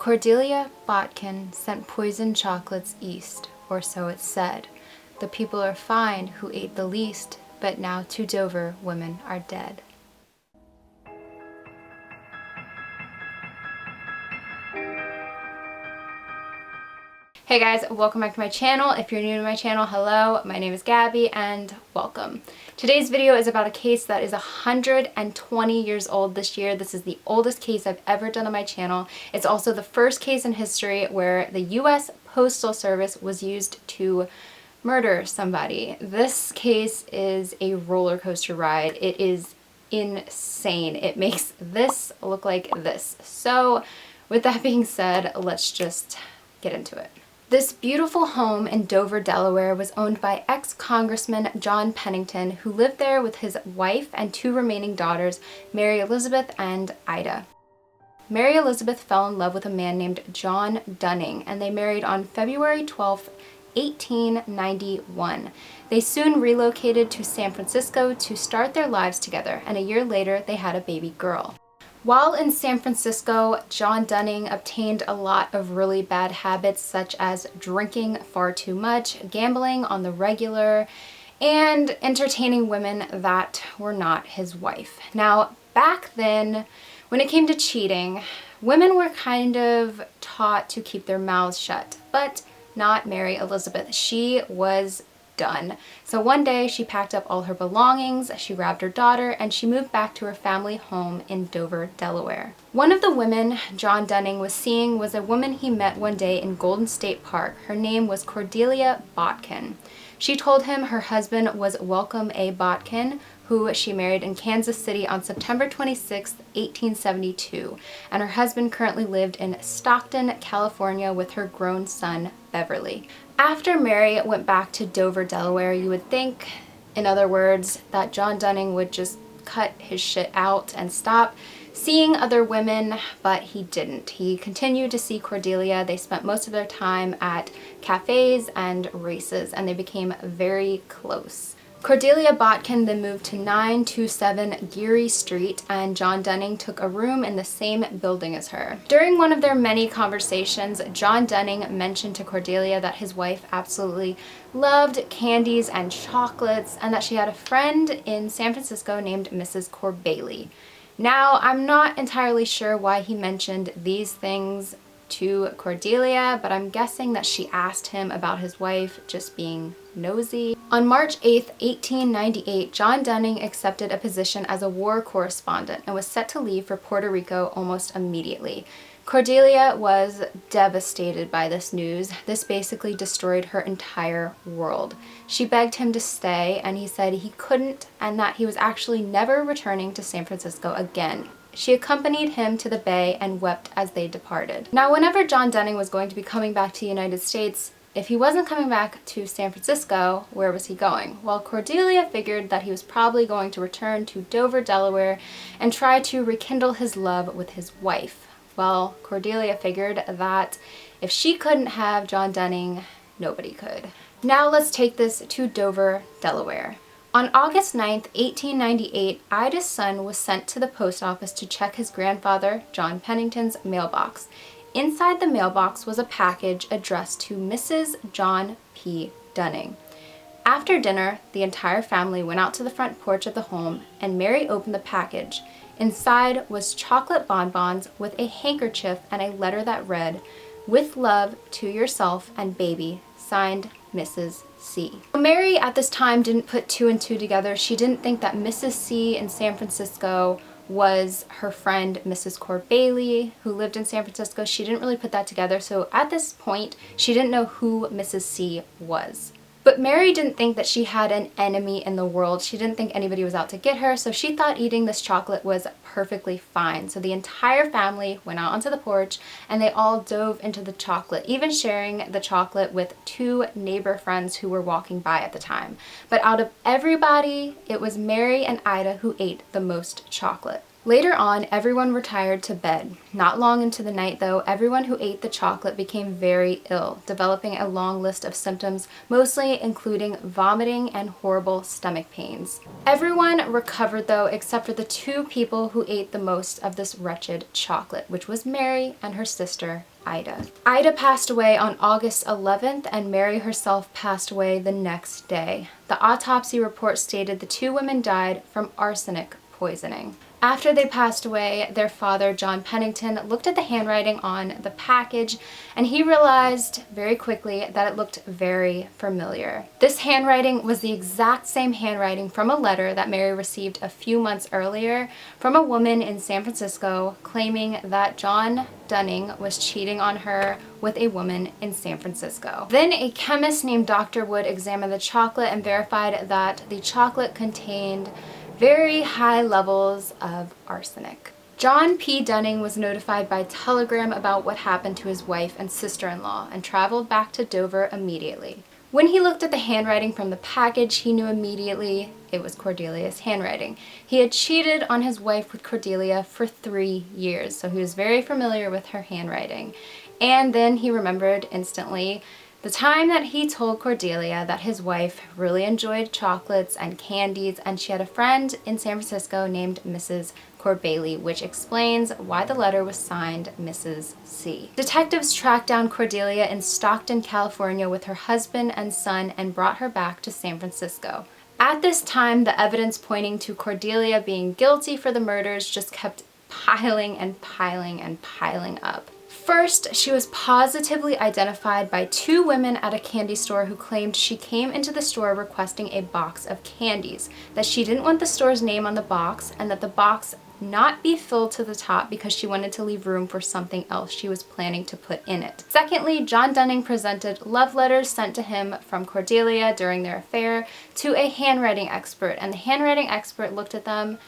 Cordelia Botkin sent poisoned chocolates east, or so it's said. The people are fine who ate the least, but now 2 Dover women are dead. Hey guys, welcome back to my channel. If you're new to my channel, hello, my name is Gabby and welcome. Today's video is about a case that is 120 years old this year. This is the oldest case I've ever done on my channel. It's also the first case in history where the US Postal Service was used to murder somebody. This case is a roller coaster ride. It is insane. It makes this look like this. So with that being said, let's just get into it. This beautiful home in Dover, Delaware was owned by ex-Congressman John Pennington, who lived there with his wife and 2 remaining daughters, Mary Elizabeth and Ida. Mary Elizabeth fell in love with a man named John Dunning, and they married on February 12, 1891. They soon relocated to San Francisco to start their lives together, and a year later they had a baby girl. While in San Francisco, John Dunning obtained a lot of really bad habits such as drinking far too much, gambling on the regular, and entertaining women that were not his wife. Now, back then, when it came to cheating, women were kind of taught to keep their mouths shut, but not Mary Elizabeth. She was done. So one day she packed up all her belongings, she grabbed her daughter, and she moved back to her family home in Dover, Delaware. One of the women John Dunning was seeing was a woman he met one day in Golden State Park. Her name was Cordelia Botkin. She told him her husband was Welcome A. Botkin, who she married in Kansas City on September 26, 1872, and her husband currently lived in Stockton, California with her grown son, Beverly. After Mary went back to Dover, Delaware, you would think, in other words, that John Dunning would just cut his shit out and stop seeing other women, but he didn't. He continued to see Cordelia. They spent most of their time at cafes and races, and they became very close. Cordelia Botkin then moved to 927 Geary Street, and John Dunning took a room in the same building as her. During one of their many conversations, John Dunning mentioned to Cordelia that his wife absolutely loved candies and chocolates, and that she had a friend in San Francisco named Mrs. Corbailey. Now, I'm not entirely sure why he mentioned these things to Cordelia, but I'm guessing that she asked him about his wife, just being nosy. On March 8, 1898, John Dunning accepted a position as a war correspondent and was set to leave for Puerto Rico almost immediately. Cordelia was devastated by this news. This basically destroyed her entire world. She begged him to stay, and he said he couldn't and that he was actually never returning to San Francisco again. She accompanied him to the Bay and wept as they departed. Now, whenever John Dunning was going to be coming back to the United States, if he wasn't coming back to San Francisco, where was he going? Well, Cordelia figured that he was probably going to return to Dover, Delaware, and try to rekindle his love with his wife. Well, Cordelia figured that if she couldn't have John Dunning, nobody could. Now let's take this to Dover, Delaware. On August 9, 1898, Ida's son was sent to the post office to check his grandfather, John Pennington's, mailbox. Inside the mailbox was a package addressed to Mrs. John P. Dunning. After dinner, the entire family went out to the front porch of the home, and Mary opened the package. Inside was chocolate bonbons with a handkerchief and a letter that read, "With love to yourself and baby, signed Mrs. C." Mary at this time didn't put 2 and 2 together. She didn't think that Mrs. C in San Francisco was her friend Mrs. Corbailey, who lived in San Francisco. She didn't really put that together, so at this point she didn't know who Mrs. C was. But Mary didn't think that she had an enemy in the world. She didn't think anybody was out to get her, so she thought eating this chocolate was perfectly fine. So the entire family went out onto the porch and they all dove into the chocolate, even sharing the chocolate with 2 neighbor friends who were walking by at the time. But out of everybody, it was Mary and Ida who ate the most chocolate. Later on, everyone retired to bed. Not long into the night, though, everyone who ate the chocolate became very ill, developing a long list of symptoms, mostly including vomiting and horrible stomach pains. Everyone recovered, though, except for the two people who ate the most of this wretched chocolate, which was Mary and her sister, Ida. Ida passed away on August 11th, and Mary herself passed away the next day. The autopsy report stated the two women died from arsenic poisoning. After they passed away, their father, John Pennington, looked at the handwriting on the package, and he realized very quickly that it looked very familiar. This handwriting was the exact same handwriting from a letter that Mary received a few months earlier from a woman in San Francisco claiming that John Dunning was cheating on her with a woman in San Francisco. Then a chemist named Dr. Wood examined the chocolate and verified that the chocolate contained very high levels of arsenic. John P. Dunning was notified by telegram about what happened to his wife and sister-in-law and traveled back to Dover immediately. When he looked at the handwriting from the package, he knew immediately it was Cordelia's handwriting. He had cheated on his wife with Cordelia for 3 years, so he was very familiar with her handwriting. And then he remembered instantly the time that he told Cordelia that his wife really enjoyed chocolates and candies, and she had a friend in San Francisco named Mrs. Corbailey, which explains why the letter was signed Mrs. C. Detectives tracked down Cordelia in Stockton, California with her husband and son and brought her back to San Francisco. At this time, the evidence pointing to Cordelia being guilty for the murders just kept piling and piling and piling up. First, she was positively identified by two women at a candy store who claimed she came into the store requesting a box of candies, that she didn't want the store's name on the box, and that the box not be filled to the top because she wanted to leave room for something else she was planning to put in it. Secondly, John Dunning presented love letters sent to him from Cordelia during their affair to a handwriting expert, and the handwriting expert looked at them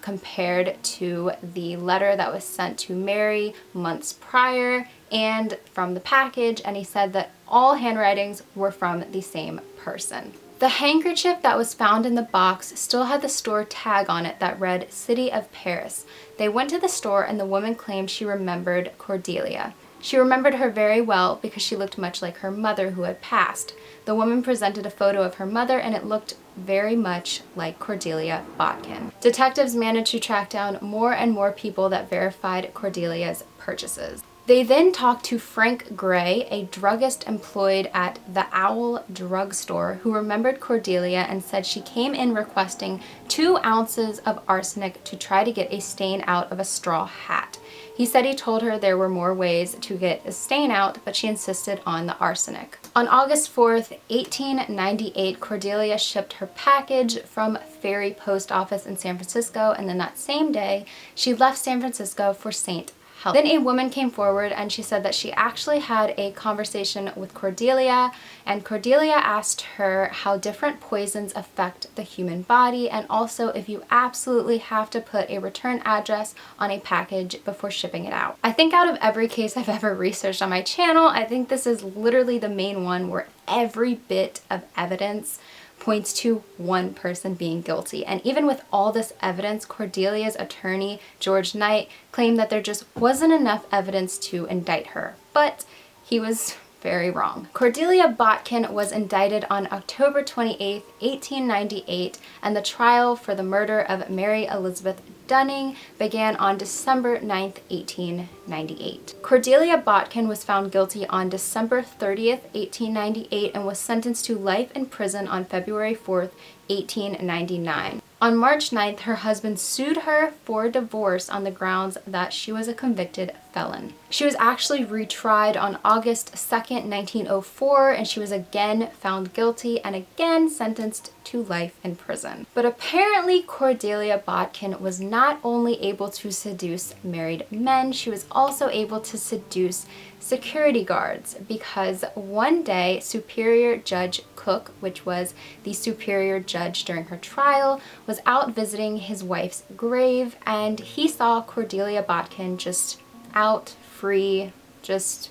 compared to the letter that was sent to Mary months prior and from the package, and he said that all handwritings were from the same person. The handkerchief that was found in the box still had the store tag on it that read City of Paris. They went to the store and the woman claimed she remembered Cordelia. She remembered her very well because she looked much like her mother who had passed. The woman presented a photo of her mother and it looked very much like Cordelia Botkin. Detectives managed to track down more and more people that verified Cordelia's purchases. They then talked to Frank Gray, a druggist employed at the Owl drugstore, who remembered Cordelia and said she came in requesting 2 ounces of arsenic to try to get a stain out of a straw hat. He said he told her there were more ways to get a stain out, but she insisted on the arsenic. On August 4th, 1898, Cordelia shipped her package from Ferry Post Office in San Francisco, and then that same day, she left San Francisco for St. Helens. Then a woman came forward and she said that she actually had a conversation with Cordelia, and Cordelia asked her how different poisons affect the human body, and also if you absolutely have to put a return address on a package before shipping it out. I think out of every case I've ever researched on my channel, I think this is literally the main one where every bit of evidence points to one person being guilty. And even with all this evidence, Cordelia's attorney, George Knight, claimed that there just wasn't enough evidence to indict her. But he was very wrong. Cordelia Botkin was indicted on October 28, 1898, and the trial for the murder of Mary Elizabeth Dunning began on December 9, 1898. Cordelia Botkin was found guilty on December 30th, 1898, and was sentenced to life in prison on February 4th, 1899. On March 9th, her husband sued her for divorce on the grounds that she was a convicted felon. She was actually retried on August 2nd, 1904, and she was again found guilty and again sentenced to life in prison. But apparently Cordelia Botkin was not only able to seduce married men, she was also able to seduce security guards, because one day Superior Judge Cook, which was the superior judge during her trial, was out visiting his wife's grave, and he saw Cordelia Botkin just out free, just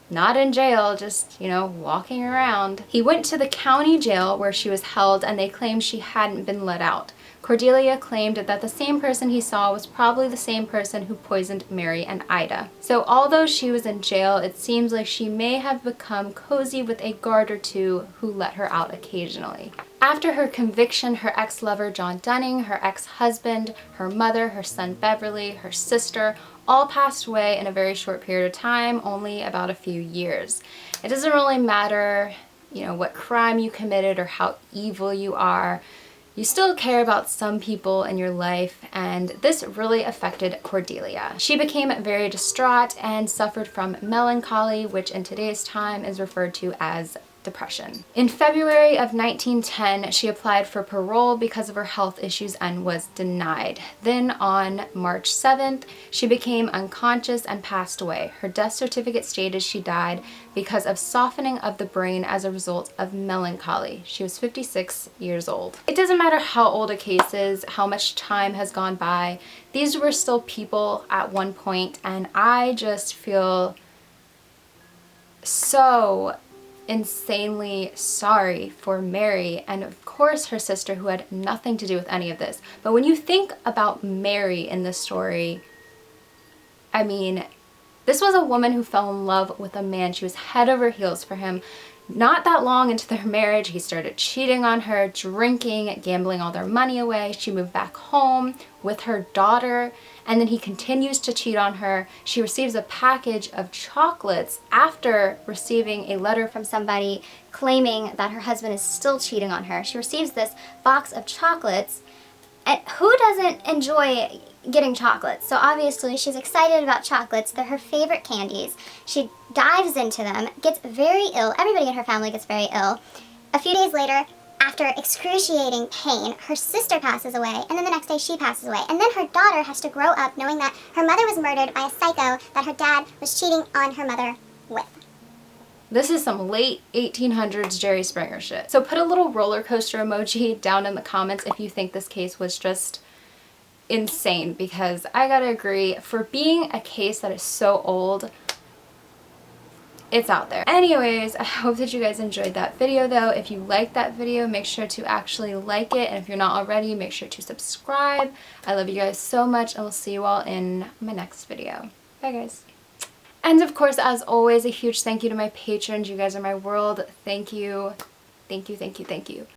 not in jail, just, walking around. He went to the county jail where she was held, and they claimed she hadn't been let out. Cordelia claimed that the same person he saw was probably the same person who poisoned Mary and Ida. So although she was in jail, it seems like she may have become cozy with a guard or two who let her out occasionally. After her conviction, her ex-lover John Dunning, her ex-husband, her mother, her son Beverly, her sister, all passed away in a very short period of time, only about a few years. It doesn't really matter, you know, what crime you committed or how evil you are. You still care about some people in your life, and this really affected Cordelia. She became very distraught and suffered from melancholy, which in today's time is referred to as depression. In February of 1910, she applied for parole because of her health issues and was denied. Then on March 7th, she became unconscious and passed away. Her death certificate stated she died because of softening of the brain as a result of melancholy. She was 56 years old. It doesn't matter how old a case is, how much time has gone by, these were still people at one point, and I just feel so insanely sorry for Mary and of course her sister, who had nothing to do with any of this. But when you think about Mary in this story, I mean, this was a woman who fell in love with a man. She was head over heels for him. Not that long into their marriage, he started cheating on her, drinking, gambling all their money away. She moved back home with her daughter, and then he continues to cheat on her. She receives a package of chocolates after receiving a letter from somebody claiming that her husband is still cheating on her. She receives this box of chocolates, and who doesn't enjoy getting chocolates? So obviously she's excited about chocolates. They're her favorite candies. She dives into them, gets very ill. Everybody in her family gets very ill. A few days later, after excruciating pain, her sister passes away, and then the next day she passes away. And then her daughter has to grow up knowing that her mother was murdered by a psycho that her dad was cheating on her mother with. This is some late 1800s Jerry Springer shit. So put a little roller coaster emoji down in the comments if you think this case was just insane, because I gotta agree, for being a case that is so old, it's out there. Anyways, I hope that you guys enjoyed that video though. If you liked that video, make sure to actually like it, and if you're not already, make sure to subscribe. I love you guys so much, and we'll see you all in my next video. Bye guys. And of course, as always, a huge thank you to my patrons. You guys are my world. Thank you. Thank you, thank you, thank you.